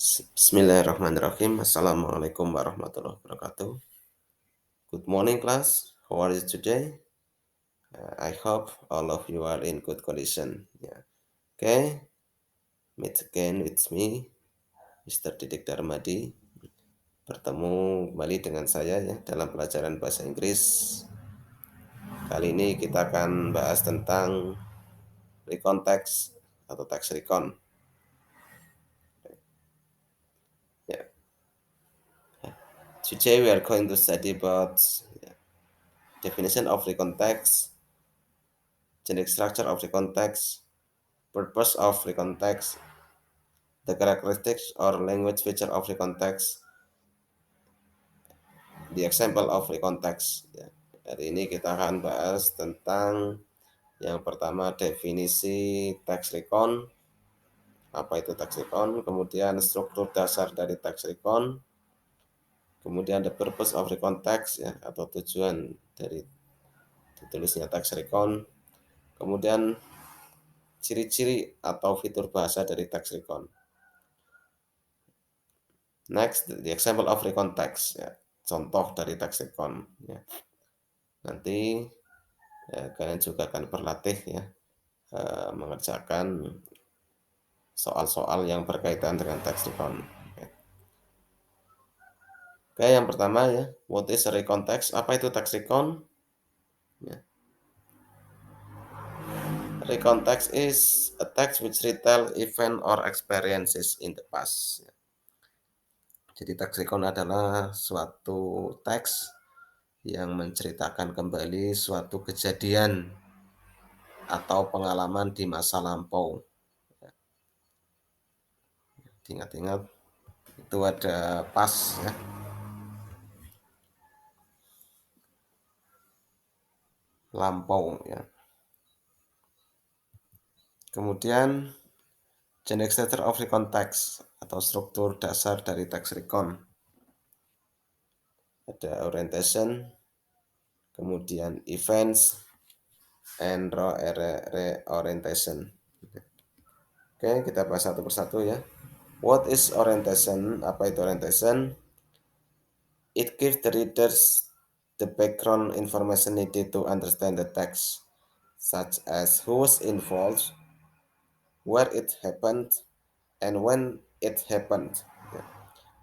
Bismillahirrahmanirrahim. Assalamualaikum warahmatullahi wabarakatuh. Good morning, class. How are you today? I hope all of you are in good condition. Yeah. Okay, meet again with me, Mr. Didik Darmadi. Bertemu kembali dengan saya ya dalam pelajaran bahasa Inggris. Kali ini kita akan bahas tentang recon text atau text recon. Yeah. Today we are going to study about definition of recon text, generic structure of recon text, purpose of recon text, the characteristics or language feature of recon text, the example of recon text. Ya. Hari ini kita akan bahas tentang yang pertama definisi text recon, apa itu text recon, kemudian struktur dasar dari text recon, kemudian the purpose of recon text ya, atau tujuan dari ditulisnya text recon, kemudian ciri-ciri atau fitur bahasa dari text recon. Next, the example of recon text ya, contoh dari text recon ya. Nanti kalian juga akan berlatih ya mengerjakan soal-soal yang berkaitan dengan text recon. Oke, yang pertama ya, what is a recon text? Apa itu text recon? Ya. Recon text is a text which retell event or experiences in the past. Jadi text recon adalah suatu teks yang menceritakan kembali suatu kejadian atau pengalaman di masa lampau. Ingat-ingat itu ada pas ya. Lampau ya. Kemudian generic structure of recon text atau struktur dasar dari text recon. Ada orientation, kemudian events, and reorientation. Oke, kita bahas satu persatu ya. What is orientation? Apa itu orientation? It gives the readers the background information needed to understand the text, such as who was involved, where it happened, and when it happened.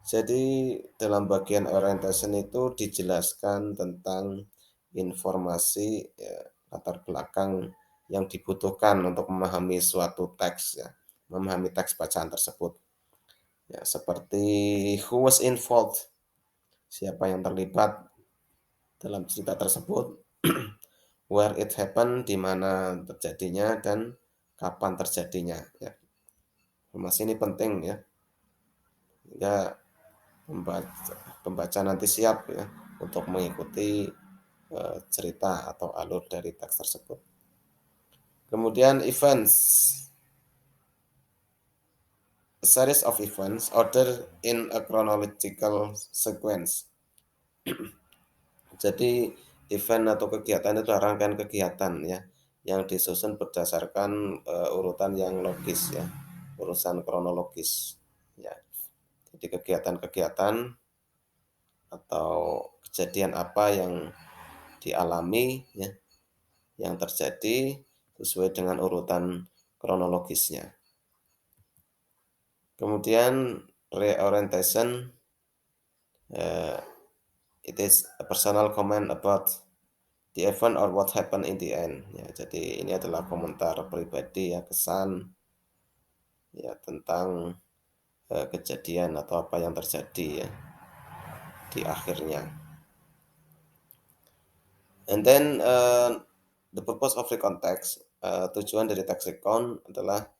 Jadi dalam bagian orientation itu dijelaskan tentang informasi ya, latar belakang yang dibutuhkan untuk memahami suatu teks ya, memahami teks bacaan tersebut. Ya, seperti who was involved, siapa yang terlibat dalam cerita tersebut, where it happened, di mana terjadinya dan kapan terjadinya. Ya. Informasi ini penting ya. Ya, pembaca nanti siap ya untuk mengikuti cerita atau alur dari teks tersebut. Kemudian events, a series of events ordered in a chronological sequence. Jadi event atau kegiatan itu rangkaian kegiatan ya yang disusun berdasarkan urutan yang logis ya, urusan kronologis ya. Jadi kegiatan-kegiatan atau kejadian apa yang dialami ya, yang terjadi sesuai dengan urutan kronologisnya. Kemudian reorientation, it is a personal comment about the event or what happened in the end. Ya, jadi ini adalah komentar pribadi ya, kesan ya tentang kejadian atau apa yang terjadi ya di akhirnya. And then the purpose of recon text, tujuan dari text recon adalah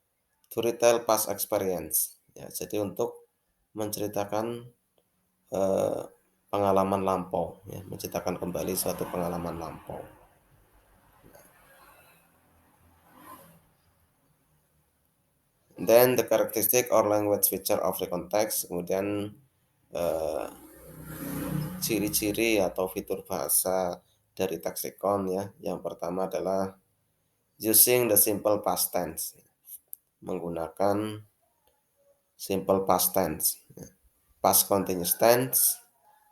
to retell past experience. Ya, jadi untuk menceritakan pengalaman lampau, ya, menceritakan kembali suatu pengalaman lampau. Then the characteristic or language feature of recon text, kemudian ciri-ciri atau fitur bahasa dari text recon ya. Yang pertama adalah using the simple past tense, menggunakan simple past tense, past continuous tense,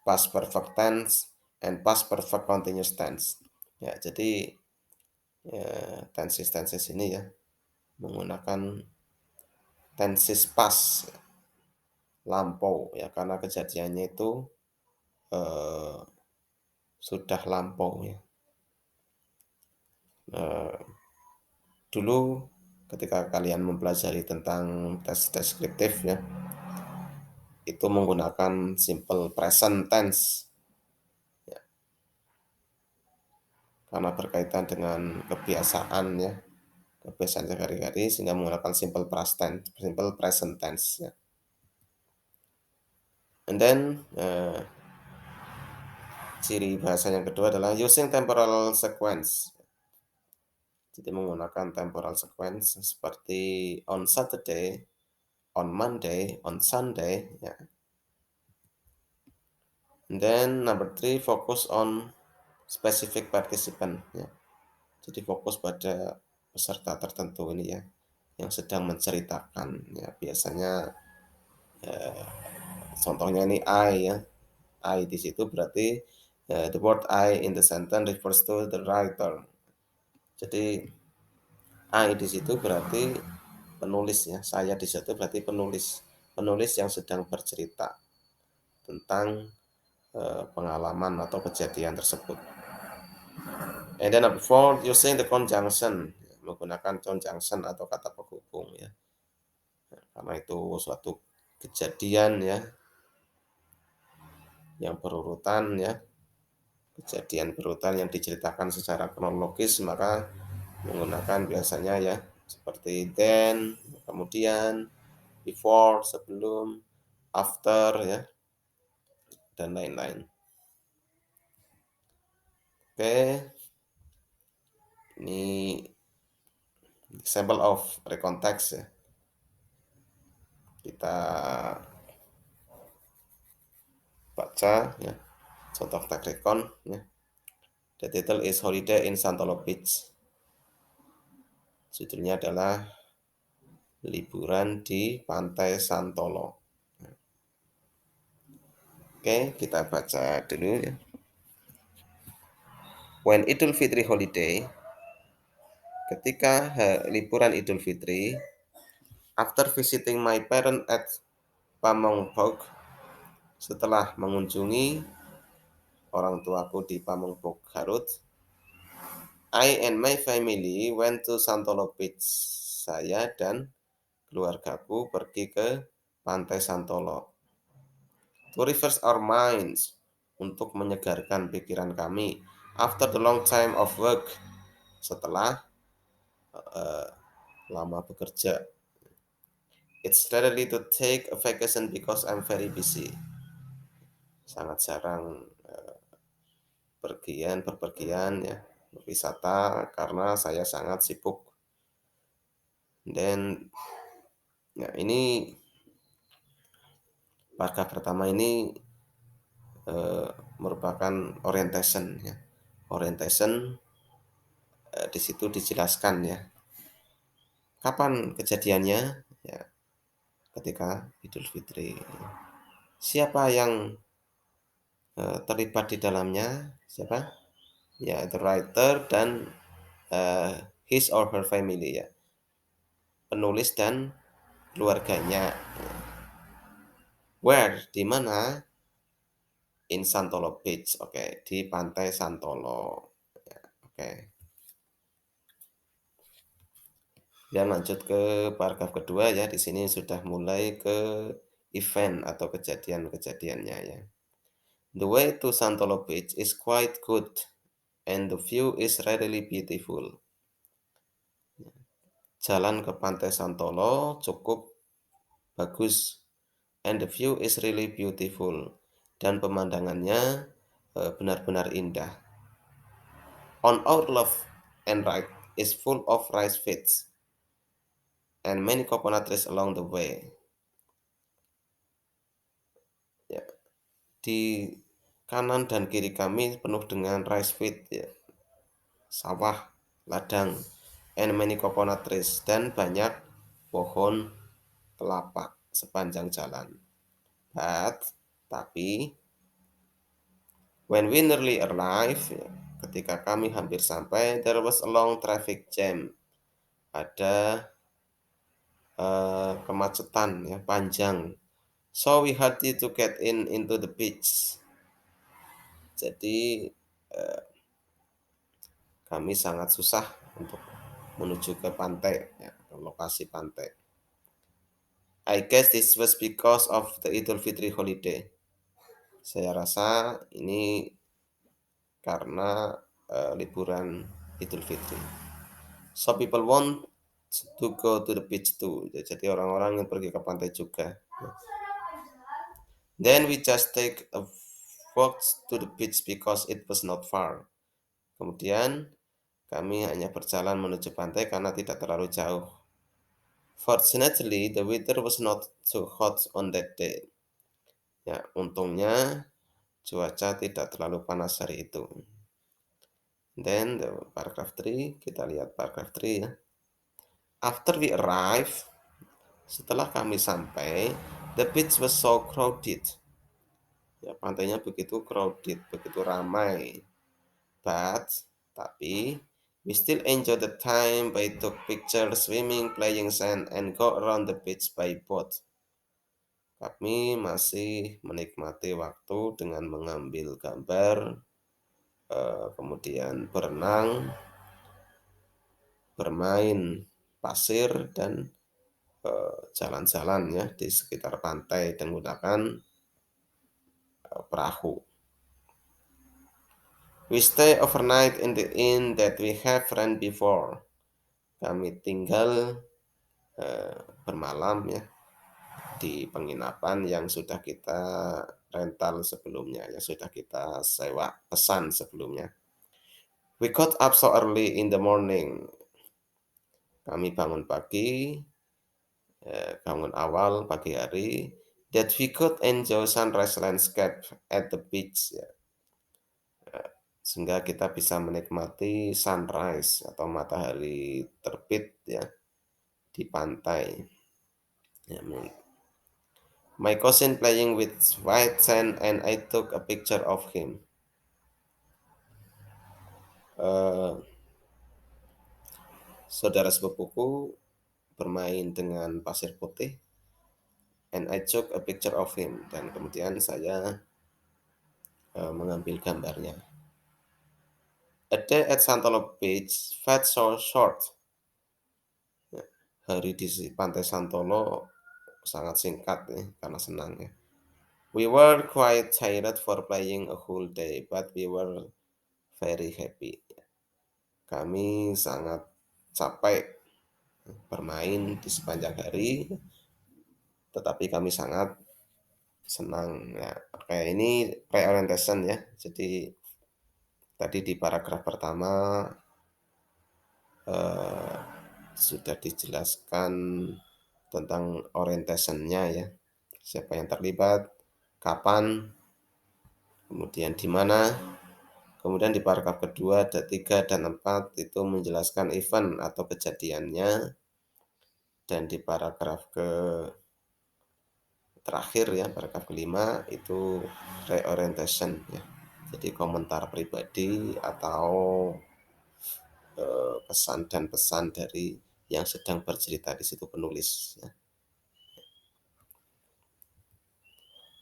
past perfect tense, and past perfect continuous tense. Ya, jadi tenses-tenses ini ya menggunakan tenses past, lampau ya, karena kejadiannya itu eh, sudah lampau ya. Dulu ketika kalian mempelajari tentang tes deskriptif ya, itu menggunakan simple present tense ya, karena berkaitan dengan kebiasaan ya, kebiasaan sehari-hari, sehingga menggunakan simple present tense ya. And then ciri bahasa yang kedua adalah using temporal sequence. Jadi menggunakan temporal sequence seperti on Saturday, on Monday, on Sunday ya. And then number 3, focus on specific participant ya. Jadi fokus pada peserta tertentu ini ya, yang sedang menceritakan ya. Biasanya contohnya ini I ya. I di situ berarti the word I in the sentence refers to the writer. Jadi I di situ berarti penulis ya. Saya di situ berarti penulis. Penulis yang sedang bercerita tentang pengalaman atau kejadian tersebut. And then number 4, using the conjunction, menggunakan conjunction atau kata penghubung ya. Karena itu suatu kejadian ya yang berurutan ya, kejadian berurutan yang diceritakan secara kronologis, maka menggunakan biasanya ya seperti then, kemudian, before, sebelum, after ya, dan lain-lain. Oke, ini example of recontext ya. Kita baca ya, contoh tag recon ya. The title is Holiday in Santolo Beach. Judulnya adalah liburan di Pantai Santolo. Oke, kita baca dulu ya. When Idul Fitri holiday, ketika liburan Idul Fitri, after visiting my parent at Pamongpok, setelah mengunjungi orang tuaku di Pamongpok, Garut, I and my family went to Santolo Beach. Saya dan keluargaku pergi ke Pantai Santolo. To refresh our minds, untuk menyegarkan pikiran kami. After the long time of work, setelah lama bekerja. It's rarely to take a vacation because I'm very busy. Sangat jarang berpergian ya, berwisata karena saya sangat sibuk. Dan ya ini paragraf pertama ini merupakan orientation ya. Orientation di situ dijelaskan ya. Kapan kejadiannya? Ya, ketika Idul Fitri. Siapa yang terlibat di dalamnya? Siapa? Ya, the writer dan his or her family ya. Penulis dan keluarganya. Where? Di mana? In Santolo Beach. Oke, di Pantai Santolo. Ya, oke. Dan lanjut ke paragraf kedua ya. Di sini sudah mulai ke event atau kejadian-kejadiannya ya. The way to Santolo Beach is quite good and the view is really beautiful. Jalan ke Pantai Santolo cukup bagus and the view is really beautiful. Dan pemandangannya benar-benar indah. On our left and right is full of rice fields and many coconut trees along the way. Ya, di kanan dan kiri kami penuh dengan rice field ya, sawah, ladang, and many coconut trees, dan banyak pohon kelapa sepanjang jalan. Tapi, when we nearly arrive, ya, ketika kami hampir sampai, there was a long traffic jam. Ada kemacetan ya panjang. So we had to get into the beach. Jadi kami sangat susah untuk menuju ke pantai, ya, ke lokasi pantai. I guess this was because of the Idul Fitri holiday. Saya rasa ini karena liburan Idul Fitri. So people want to go to the beach too. Jadi orang-orang yang pergi ke pantai juga. Then we just take a walk to the beach because it was not far. Kemudian kami hanya berjalan menuju pantai karena tidak terlalu jauh. Fortunately, the weather was not too hot on that day. Ya, untungnya cuaca tidak terlalu panas hari itu. Then the paragraph 3, kita lihat paragraph 3 ya. After we arrive, setelah kami sampai, the beach was so crowded. Ya, pantainya begitu crowded, begitu ramai. Tapi, we still enjoy the time by took pictures, swimming, playing sand, and go around the beach by boat. Kami masih menikmati waktu dengan mengambil gambar, kemudian berenang, bermain pasir, dan jalan-jalan ya di sekitar pantai dan menggunakan perahu. We stay overnight in the inn that we have rent before. Kami tinggal bermalam ya di penginapan yang sudah kita rental sebelumnya, yang sudah kita sewa pesan sebelumnya. We got up so early in the morning. Kami bangun pagi, bangun awal pagi hari, that we could enjoy sunrise landscape at the beach. Ya. Sehingga kita bisa menikmati sunrise atau matahari terbit ya di pantai. Ya, my cousin playing with white sand and I took a picture of him. Saudara sepupuku bermain dengan pasir putih and I took a picture of him, dan kemudian saya mengambil gambarnya. A day at Santolo Beach felt so short. Ya, hari di pantai Santolo sangat singkat ya, karena senang ya. We were quite tired for playing a whole day, but we were very happy. Kami sangat capek bermain di sepanjang hari, tetapi kami sangat senang ya. Oke, ini pre-orientation ya. Jadi tadi di paragraf pertama sudah dijelaskan tentang orientation-nya ya. Siapa yang terlibat, kapan, kemudian di mana. Kemudian di paragraf kedua ada 3 dan 4 itu menjelaskan event atau kejadiannya. Dan di paragraf terakhir ya, paragraf kelima itu reorientation ya. Jadi komentar pribadi atau pesan dan pesan dari yang sedang bercerita di situ penulis ya.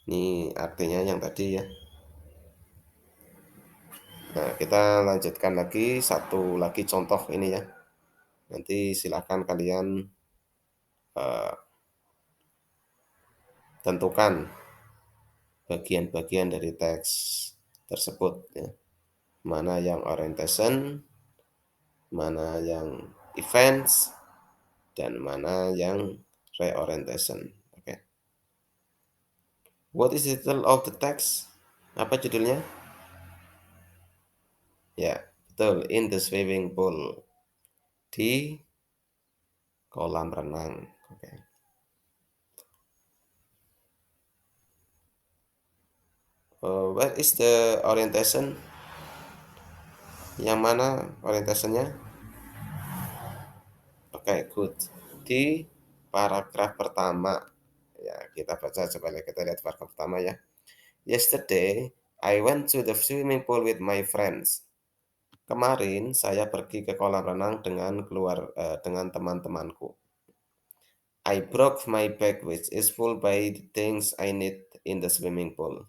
Ini artinya yang tadi ya. Nah, kita lanjutkan lagi satu lagi contoh ini ya. Nanti silakan kalian tentukan bagian-bagian dari teks tersebut ya. Mana yang orientation, mana yang events, dan mana yang reorientation. Oke. What is the title of the text? Apa judulnya? Ya, betul. In the swimming pool. Di kolam renang. Oke. Where is the orientation? Yang mana orientationnya? Oke, good. Di paragraf pertama. Ya, kita baca coba kita lihat paragraf pertama ya. Yesterday, I went to the swimming pool with my friends. Kemarin saya pergi ke kolam renang dengan teman-temanku. I broke my bag which is full by the things I need in the swimming pool.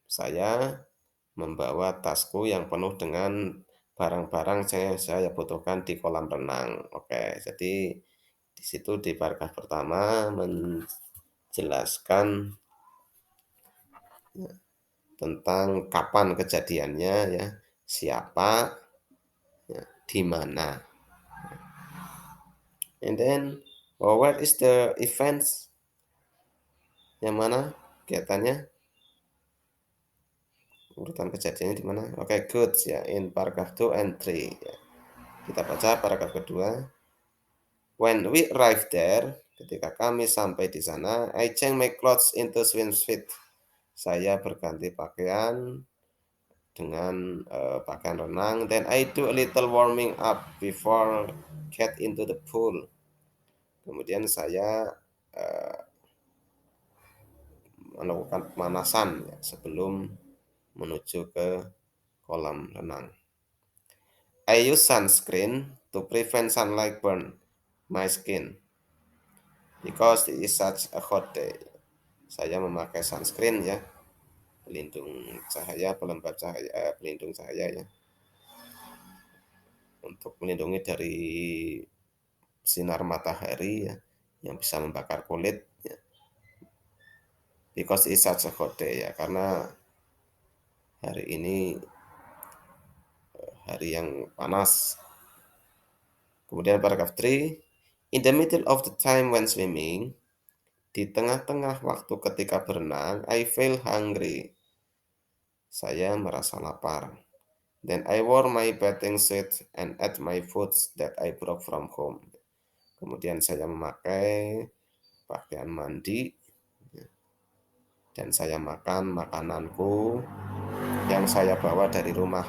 Saya membawa tasku yang penuh dengan barang-barang saya butuhkan di kolam renang. Oke, jadi di situ di paragraf pertama menjelaskan ya, tentang kapan kejadiannya ya, siapa, ya, di mana. And then, where is the events? Yang mana kegiatannya? Urutan kejadiannya di mana? Oke, good ya. In paragraph 2 and 3 ya. Kita baca paragraf kedua. When we arrived there, ketika kami sampai di sana, I change my clothes into swimsuit. Saya berganti pakaian dengan pakaian renang. Then I do a little warming up before get into the pool. Kemudian saya uh, melakukan pemanasan ya, sebelum menuju ke kolam renang. I use sunscreen to prevent sunlight burn my skin because it is such a hot day. Saya memakai sunscreen ya, pelindung cahaya, pelembab cahaya, pelindung cahaya ya, untuk melindungi dari sinar matahari ya, yang bisa membakar kulit ya. Because it's such a hot day ya, karena hari ini hari yang panas. Kemudian paragraf 3, in the middle of the time when swimming, di tengah-tengah waktu ketika berenang, I feel hungry. Saya merasa lapar. Then I wore my bathing suit and ate my foods that I brought from home. Kemudian saya memakai pakaian mandi dan saya makan makananku yang saya bawa dari rumah.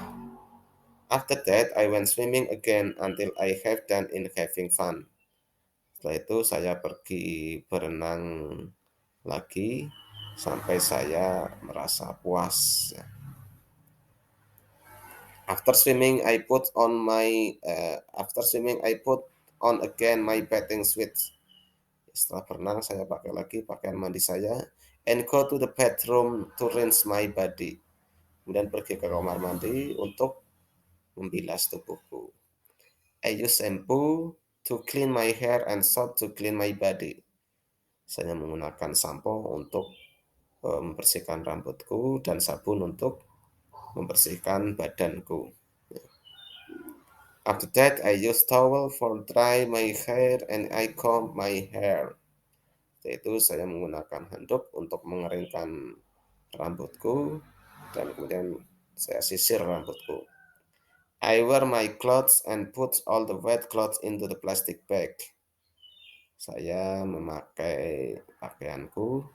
After that, I went swimming again until I have done in having fun. Setelah itu saya pergi berenang lagi sampai saya merasa puas. After swimming I put on again my bathing suit. Setelah berenang saya pakai lagi pakaian mandi saya and go to the bathroom to rinse my body. Kemudian pergi ke kamar mandi untuk membilas tubuhku. I use shampoo to clean my hair and soap to clean my body. Saya menggunakan sampo untuk membersihkan rambutku dan sabun untuk membersihkan badanku. After that, I use towel for dry my hair and I comb my hair. Yaitu saya menggunakan handuk untuk mengeringkan rambutku dan kemudian saya sisir rambutku. I wear my clothes and put all the wet clothes into the plastic bag. Saya memakai pakaianku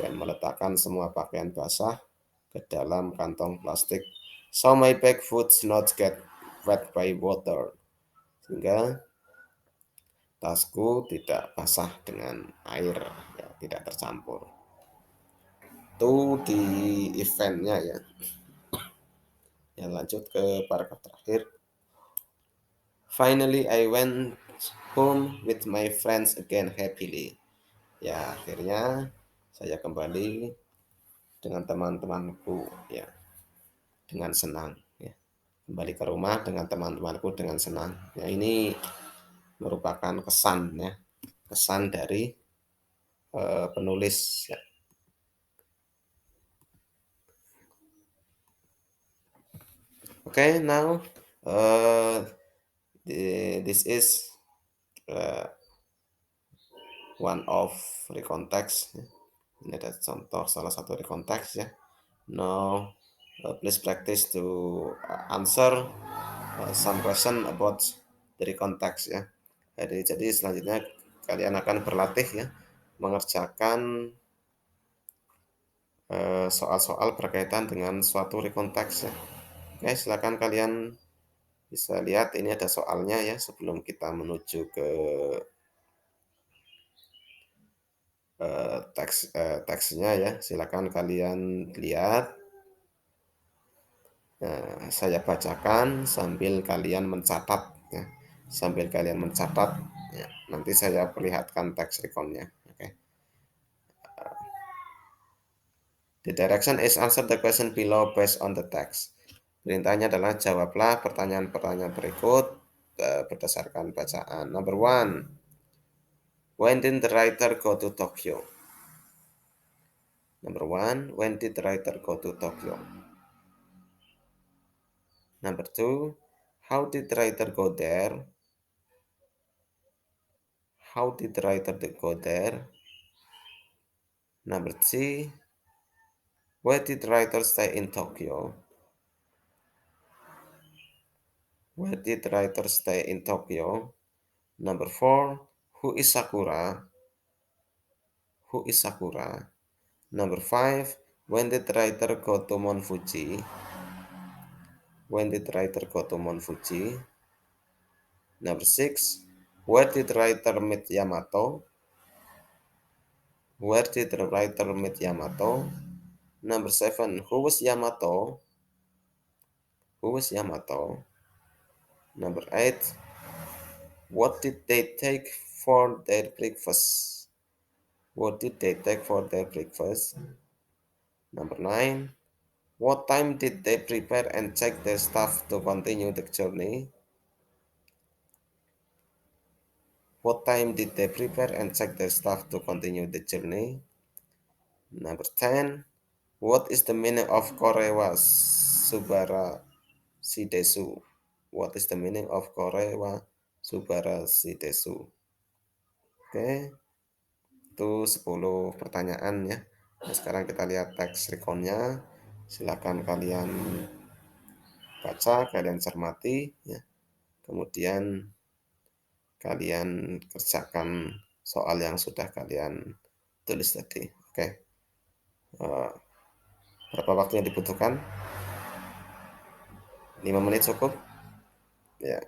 dan meletakkan semua pakaian basah ke dalam kantong plastik. So my bag would not get wet by water. Sehingga tasku tidak basah dengan air, ya, tidak tercampur. Itu di eventnya ya. Ya, lanjut ke paragraf terakhir. Finally, I went home with my friends again happily. Ya, akhirnya saya kembali dengan teman-temanku ya, dengan senang ya. Kembali ke rumah dengan teman-temanku dengan senang. Ya, ini merupakan kesan ya, kesan dari penulis ya. Okay, now this is one of recontext. Ini ada contoh salah satu recontext ya. Now please practice to answer some question about the recontext ya. Jadi selanjutnya kalian akan berlatih ya mengerjakan soal-soal berkaitan dengan suatu rekonteks ya. Oke, silakan kalian bisa lihat ini ada soalnya ya sebelum kita menuju ke teksnya ya, silakan kalian lihat. Saya bacakan sambil kalian mencatat ya, sambil kalian mencatat ya, nanti saya perlihatkan teks rekonnya. Oke. The direction is answer the question below based on the text. Perintahnya adalah jawablah pertanyaan-pertanyaan berikut berdasarkan bacaan. Number one, when did the writer go to Tokyo? Number one, when did the writer go to Tokyo? Number two, how did the writer go there? How did the writer go there? Number three, where did the writer stay in Tokyo? Where did the writer stay in Tokyo? Number four, who is Sakura? Who is Sakura? Number five, when did the writer go to Mount Fuji? When did the writer go to Mount Fuji? Number six, where did the writer meet Yamato? Where did the writer meet Yamato? Number seven, who was Yamato? Who was Yamato? Number eight, what did they take for their breakfast? What did they take for their breakfast? Number nine, what time did they prepare and check their stuff to continue the journey? What time did they prepare and check their stuff to continue the journey? Number 10. What is the meaning of Korewa Subara Shidesu? What is the meaning of Korewa Subara Shidesu? Oke, itu 10 pertanyaan ya. Nah, sekarang kita lihat teks rekonnya. Silakan kalian baca, kalian cermati ya. Kemudian kalian kerjakan soal yang sudah kalian tulis tadi. Oke. Eh, berapa waktu yang dibutuhkan? 5 menit cukup? Ya.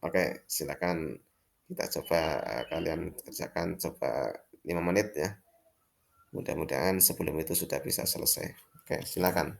Oke, silakan kita coba kalian kerjakan coba 5 menit ya. Mudah-mudahan sebelum itu sudah bisa selesai. Oke, silakan.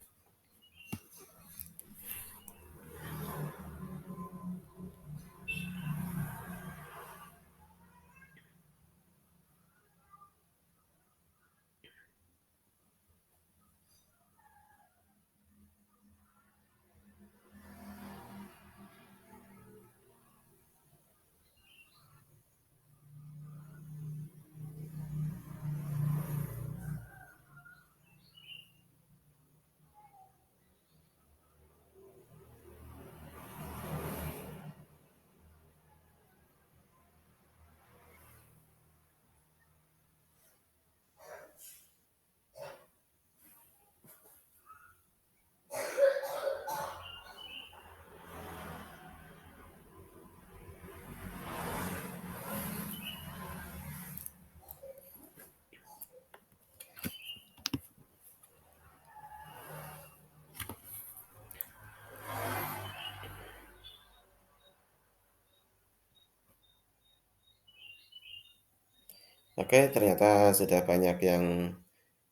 Oke, ternyata sudah banyak yang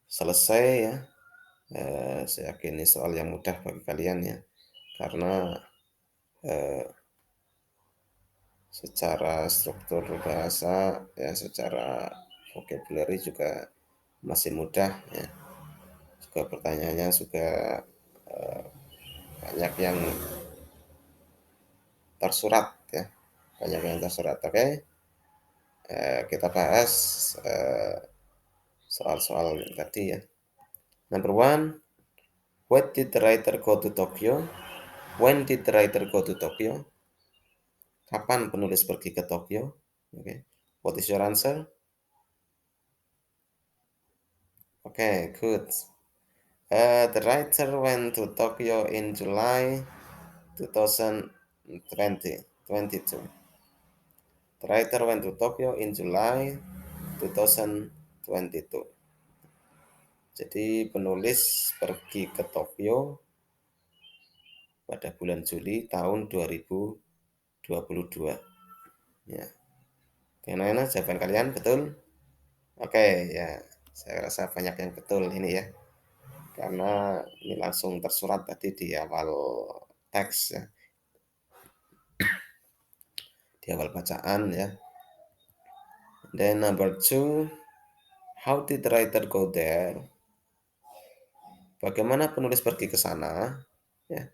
selesai ya. Saya yakin ini soal yang mudah bagi kalian ya. Karena eh, secara struktur bahasa ya, secara vocabulary juga masih mudah ya. Juga pertanyaannya juga eh, banyak yang tersurat ya, banyak yang tersurat. Oke, kita bahas soal-soal tadi ya. Number one, when did the writer go to Tokyo? When did the writer go to Tokyo? Kapan penulis pergi ke Tokyo? Oke, what is your answer? Oke, good. The writer went to Tokyo in July 2020, 22. The writer went to Tokyo in July 2022. Jadi penulis pergi ke Tokyo pada bulan Juli tahun 2022. Ya. Bagaimana jawaban kalian? Betul? Oke, ya, saya rasa banyak yang betul ini ya, karena ini langsung tersurat tadi di awal teks ya, di awal bacaan ya. Then number two, how did the writer go there? Bagaimana penulis pergi ke sana? Ya,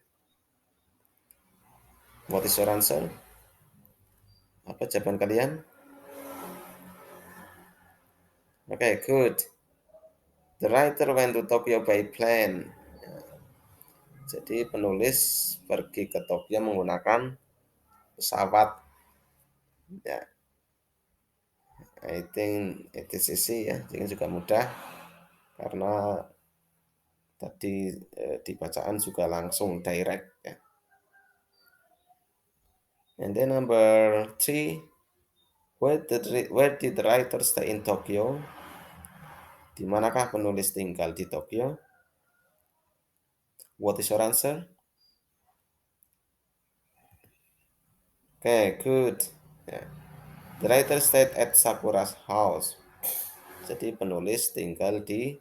what is your answer? Apa jawaban kalian? Oke, good. The writer went to Tokyo by plane. Jadi penulis pergi ke Tokyo menggunakan pesawat. Ya, I think it is easy ya. Ini juga mudah karena tadi di bacaan juga langsung direct ya. And then number three, where did the writer stay in Tokyo? Di manakah penulis tinggal di Tokyo? What is your answer? Okay, good. Ya. The writer stayed at Sakura's house. Jadi penulis tinggal di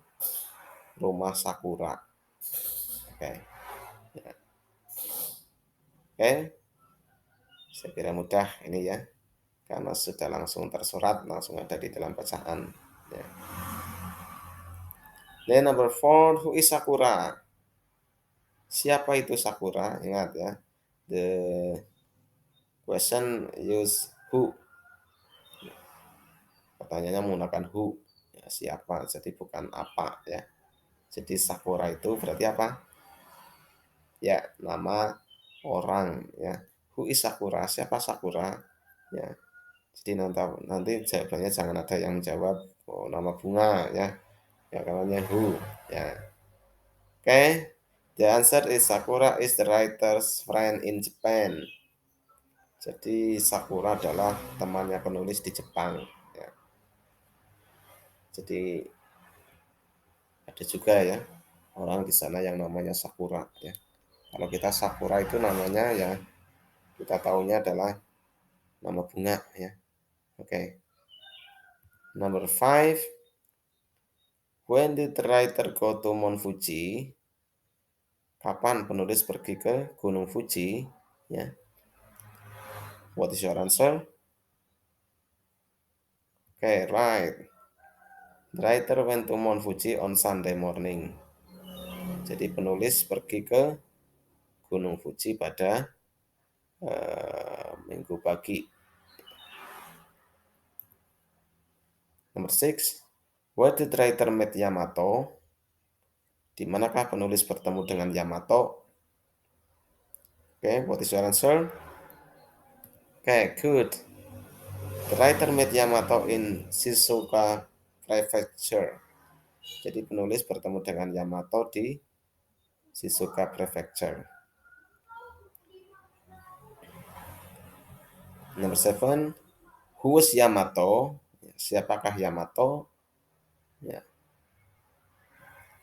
rumah Sakura. Oke, ya. Oke, saya kira mudah ini ya, karena sudah langsung tersurat, langsung ada di dalam bacaan. Ya. Then number four, who is Sakura? Siapa itu Sakura? Ingat ya, the question use who. Pertanyaannya menggunakan who. Ya, siapa, jadi bukan apa ya. Jadi Sakura itu berarti apa? Ya, nama orang ya. Who is Sakura? Siapa Sakura? Ya. Jadi nanti jawabannya jangan ada yang jawab oh, nama bunga ya. Ya namanya who ya. Oke. The answer is Sakura is the writer's friend in Japan. Jadi Sakura adalah temannya penulis di Jepang ya. Jadi ada juga ya orang di sana yang namanya Sakura ya. Kalau kita Sakura itu namanya ya kita tahunya adalah nama bunga ya. Oke. Number five. When did the writer go to Mount Fuji? Kapan penulis pergi ke Gunung Fuji? Ya. What is your answer? Okay, right. The writer went to Mount Fuji on Sunday morning. Jadi penulis pergi ke Gunung Fuji pada Minggu pagi. Number six. Where did the writer meet Yamato? Di manakah penulis bertemu dengan Yamato? Okay, what is your answer? Okay, good. The writer met Yamato in Shizuoka Prefecture. Jadi penulis bertemu dengan Yamato di Shizuoka Prefecture. Number seven, who was Yamato? Siapakah Yamato? Ya.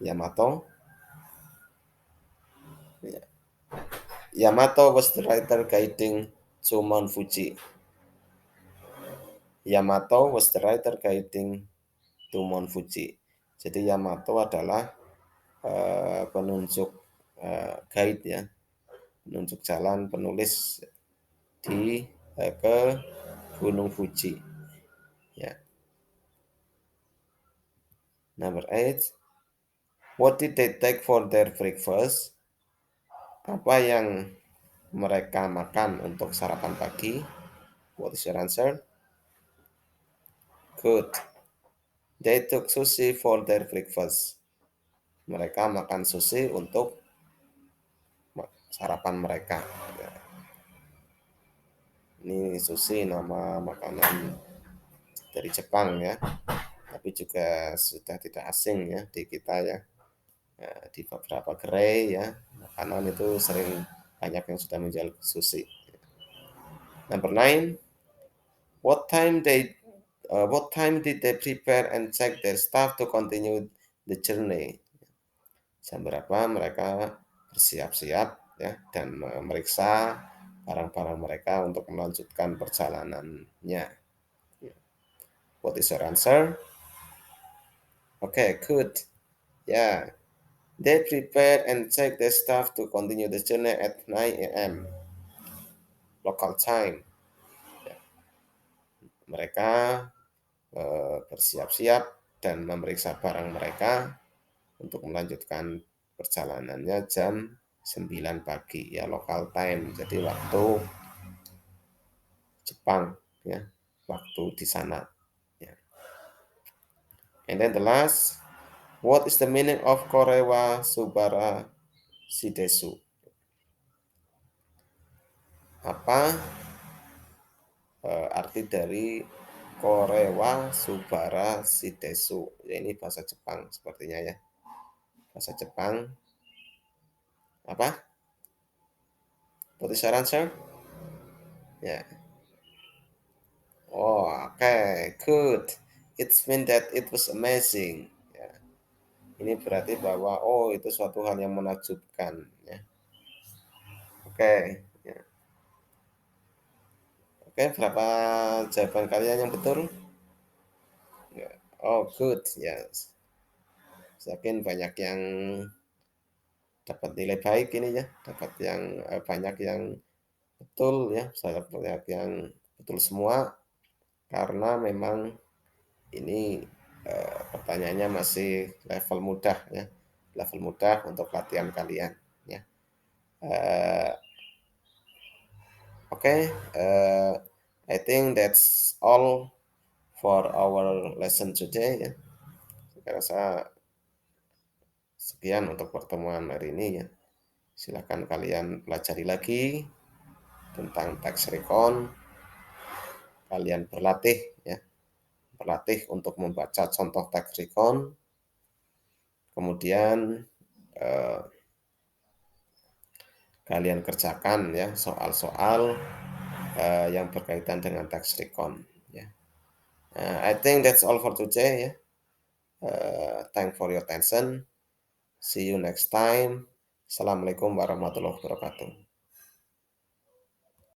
Yamato. Ya. Yamato was the writer guiding to Mount Fuji. Yamato was the writer guiding to Mount Fuji. Jadi Yamato adalah penunjuk guide ya, penunjuk jalan penulis di ke Gunung Fuji. Ya. Number eight, what did they take for their breakfast? Apa yang mereka makan untuk sarapan pagi? What is your answer? Good. They took sushi for their breakfast. Mereka makan sushi untuk sarapan mereka. Ini sushi nama makanan dari Jepang ya, tapi juga sudah tidak asing ya di kita ya. Di beberapa gerai ya, makanan itu sering banyak yang sudah menjual sushi. Number nine, what time did they prepare and check their stuff to continue the journey? Jam berapa mereka bersiap-siap ya dan memeriksa barang-barang mereka untuk melanjutkan perjalanannya. What is your answer? Okay, good. Yeah. They prepare and check their stuff to continue the journey at 9 a.m. local time. Mereka bersiap-siap dan memeriksa barang mereka untuk melanjutkan perjalanannya jam 9 pagi ya local time. Jadi waktu Jepang ya, waktu di sana ya. And then the last, what is the meaning of Korewa Subara Shidesu? Apa arti dari Korewa Subara Shidesu? Ya, ini bahasa Jepang sepertinya ya. Bahasa Jepang apa? What is your answer? Ya. Oh, okay, good. It means that it was amazing. Ya. Ini berarti bahwa oh itu suatu hal yang menakjubkan. Ya. Oke, ya. Oke, berapa jawaban kalian yang betul? Ya. Oh, good. Yes. Yakin banyak yang dapat nilai baik ini ya, dapat yang banyak yang betul ya, saya banyak yang betul semua karena memang ini pertanyaannya masih level mudah ya, level mudah untuk latihan kalian ya. Uh, Oke, okay, I think that's all for our lesson today ya. Saya rasa sekian untuk pertemuan hari ini ya. Silakan kalian pelajari lagi tentang tax recon. Kalian berlatih ya, berlatih untuk membaca contoh tax recon. Kemudian eh, kalian kerjakan ya soal-soal yang berkaitan dengan tax recon ya. I think that's all for today ya. Thank for your attention. See you next time. Assalamualaikum warahmatullahi wabarakatuh.